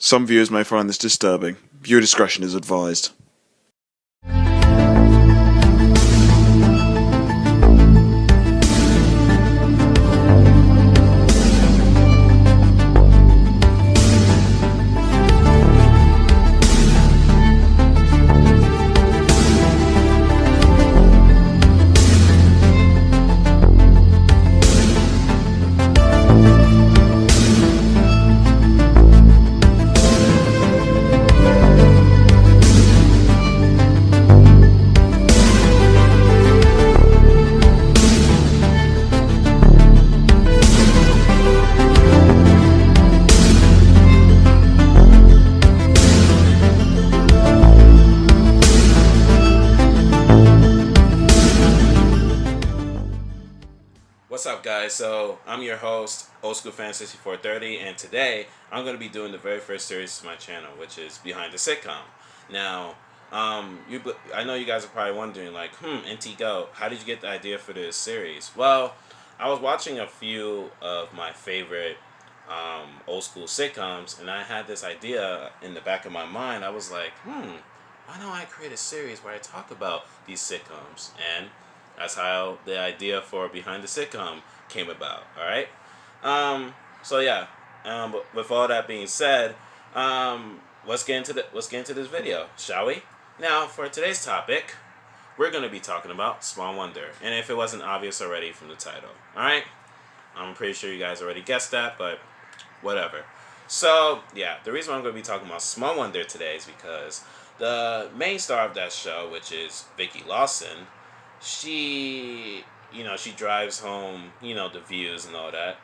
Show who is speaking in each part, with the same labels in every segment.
Speaker 1: Some viewers may find this disturbing. Viewer discretion is advised.
Speaker 2: What's up, guys? So I'm your host, Old School Fan 6430, and today I'm going to be doing the very first series to my channel, which is Behind the Sitcom. Now, I know you guys are probably wondering, like, NT Go, how did you get the idea for this series? Well, I was watching a few of my favorite old school sitcoms, and I had this idea in the back of my mind. I was like, why don't I create a series where I talk about these sitcoms? And that's how the idea for Behind the Sitcom came about. All right. So yeah. But with all that being said, let's get into this video, shall we? Now, for today's topic, we're going to be talking about Small Wonder, and if it wasn't obvious already from the title, all right. I'm pretty sure you guys already guessed that, but whatever. So yeah, the reason why I'm going to be talking about Small Wonder today is because the main star of that show, which is Vicki Lawson, she drives home, the views and all that,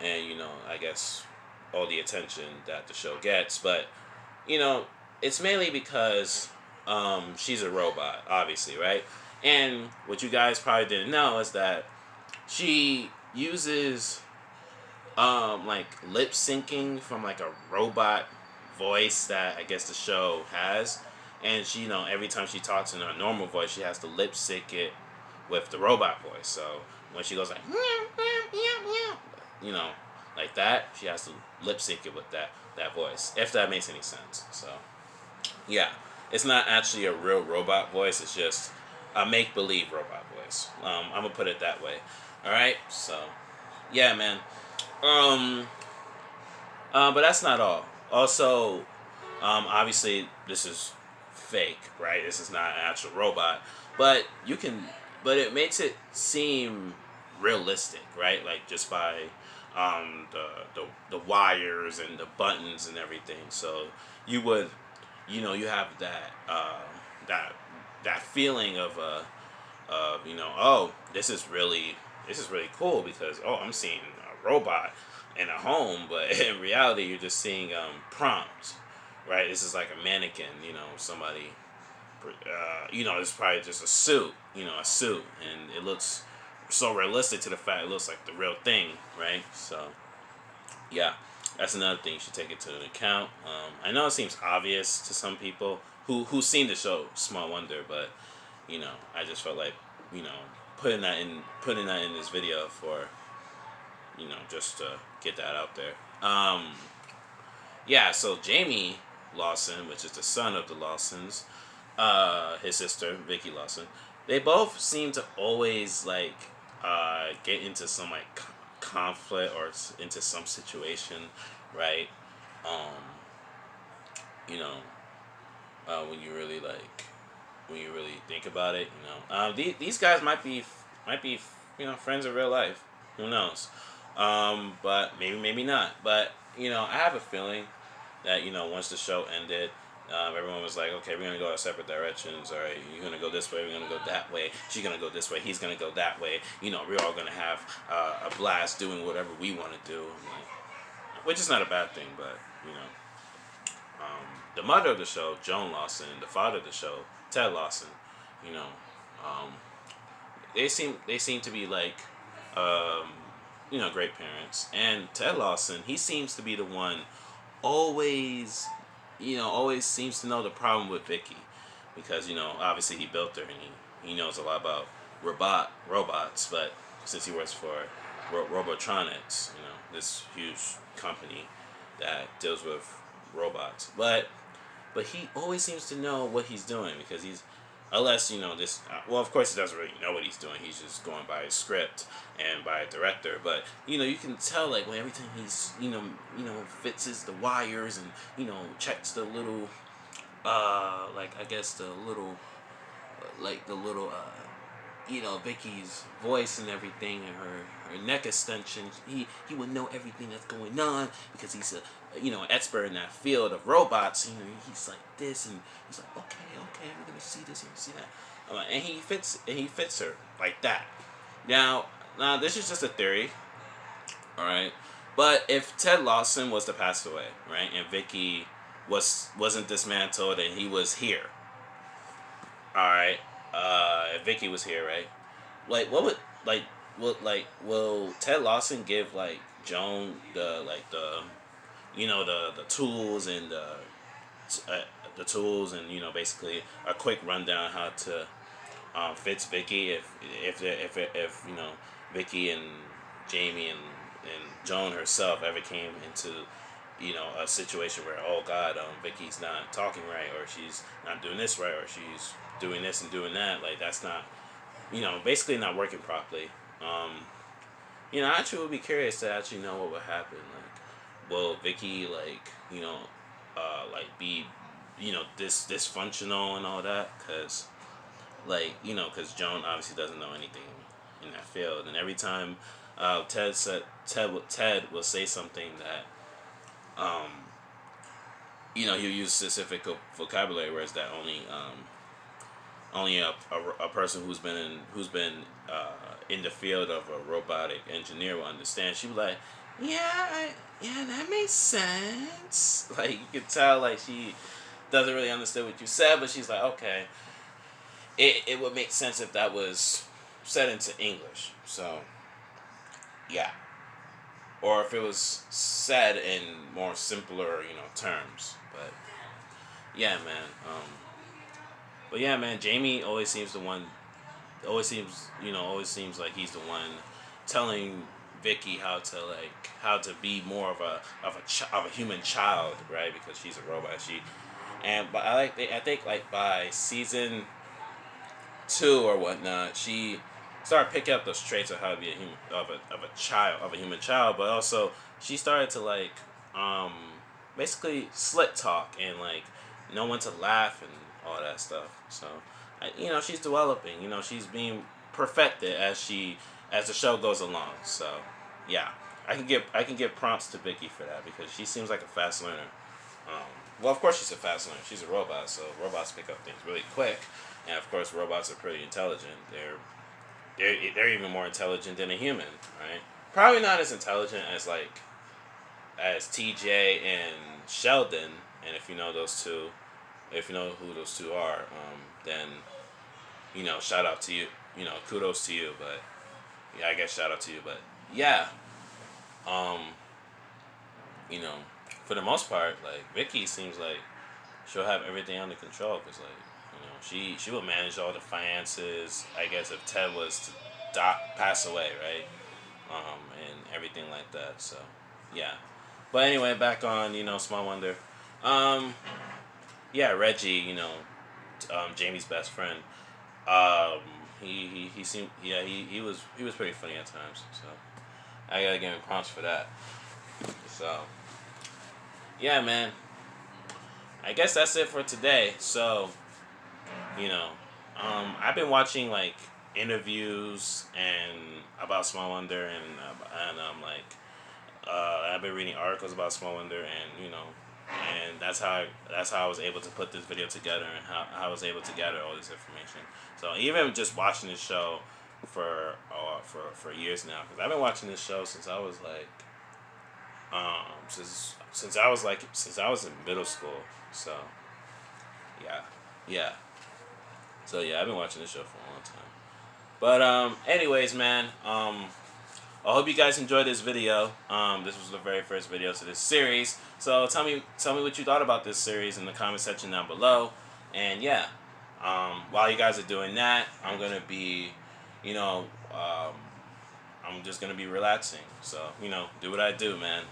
Speaker 2: and, I guess all the attention that the show gets, but, it's mainly because, she's a robot, obviously, right? And what you guys probably didn't know is that she uses, like, lip syncing from, like, a robot voice that I guess the show has. And she, every time she talks in her normal voice, she has to lip sync it with the robot voice. So when she goes like, like that, she has to lip sync it with that voice, if that makes any sense. So yeah, it's not actually a real robot voice. It's just a make-believe robot voice. I'm gonna put it that way. All right. So yeah, man. But that's not all. Also, obviously, this is fake, right? This is not an actual robot, but it makes it seem realistic, right? Like just by the wires and the buttons and everything. So you would, you have that that feeling of oh, this is really cool because I'm seeing a robot in a home, but in reality you're just seeing prompts, right? This is like a mannequin, somebody, it's probably just a suit, and it looks so realistic to the fact it looks like the real thing, right? So yeah, that's another thing you should take into account. I know it seems obvious to some people who've seen the show Small Wonder, but I just felt like putting that in this video for just to get that out there. Yeah, so Jamie Lawson, which is the son of the Lawsons, his sister Vicki Lawson, they both seem to always like get into some like conflict or into some situation, right? Um, you know, when you really think about it, these guys might be friends in real life. Who knows? But maybe not. But I have a feeling that once the show ended, everyone was like, okay, we're gonna go our separate directions. All right, you're gonna go this way, we're gonna go that way. She's gonna go this way, he's gonna go that way. We're all gonna have a blast doing whatever we want to do. Which is not a bad thing, but the mother of the show, Joan Lawson, the father of the show, Ted Lawson, you know, um, they seem to be like, great parents. And Ted Lawson, he seems to be the one always, always seems to know the problem with Vicky, because obviously he built her and he knows a lot about robots, but since he works for Robotronics, this huge company that deals with robots, but he always seems to know what he's doing because he's unless this well, of course he doesn't really know what he's doing. He's just going by his script and by a director, but you can tell like when every time he's fixes the wires and checks the little like I guess the little like the little Vicky's voice and everything, and her neck extension. He would know everything that's going on because he's a expert in that field of robots. He's like this, and he's like, okay, we're gonna see this and see that, and he fits her like that. Now this is just a theory, all right. But if Ted Lawson was to pass away, right, and Vicky wasn't dismantled and he was here, all right. If Vicky was here, right? Like, what would will Ted Lawson give like Joan the tools and the tools and basically a quick rundown how to fix Vicky if Vicky and Jamie and Joan herself ever came into a situation where, oh God, Vicky's not talking right, or she's not doing this right, or she's doing this and doing that, like that's not basically not working properly. I actually would be curious to actually know what would happen. Like, will Vicky be dysfunctional and all that? Because because Joan obviously doesn't know anything in that field, and every time Ted will say something that he'll use specific vocabulary, whereas that only a person who's been in the field of a robotic engineer will understand. She was like, yeah, that makes sense. Like you could tell, like she doesn't really understand what you said, but she's like, okay, it would make sense if that was said into English. So yeah, or if it was said in more simpler terms. But yeah, man. But yeah, man. Jamie always seems the one. Always seems like he's the one telling Vicky how to be more of a human child, right? Because she's a robot. But I think like by season 2 or whatnot, she started picking up those traits of how to be a human child, but also she started to basically slick talk and like know when to laugh and all that stuff. So she's developing. She's being perfected as the show goes along. So yeah, I can give prompts to Vicky for that because she seems like a fast learner. Well, of course she's a fast learner. She's a robot, so robots pick up things really quick, and of course robots are pretty intelligent. They're even more intelligent than a human, right? Probably not as intelligent as TJ and Sheldon. And if you know those two, if you know who those two are, then shout out to you. Kudos to you. But yeah, I guess shout out to you. But yeah, um, for the most part, like Vicky seems like she'll have everything under control because she will manage all the finances. I guess if Ted was to pass away, right, and everything like that. So yeah. But anyway, back on Small Wonder. Yeah, Reggie, Jamie's best friend. He seemed he was pretty funny at times. So I gotta give him props for that. So yeah, man. I guess that's it for today. So I've been watching like interviews and about Small Wonder and I've been reading articles about Small Wonder and that's how I was able to put this video together and how I was able to gather all this information. So even just watching this show for years now, because I've been watching this show since I was since I was in middle school. So yeah. So yeah, I've been watching this show for a long time. But anyways, man, I hope you guys enjoyed this video. This was the very first video to this series. So tell me what you thought about this series in the comment section down below. And yeah, while you guys are doing that, I'm gonna be, I'm just gonna be relaxing. So do what I do, man.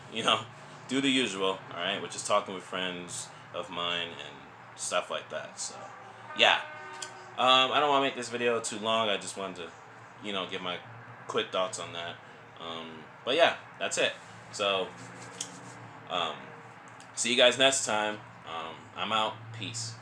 Speaker 2: do the usual, all right, which is talking with friends of mine and stuff like that. So, yeah. I don't want to make this video too long. I just wanted to, give my quick thoughts on that. But yeah, that's it. So, um, see you guys next time. I'm out. Peace.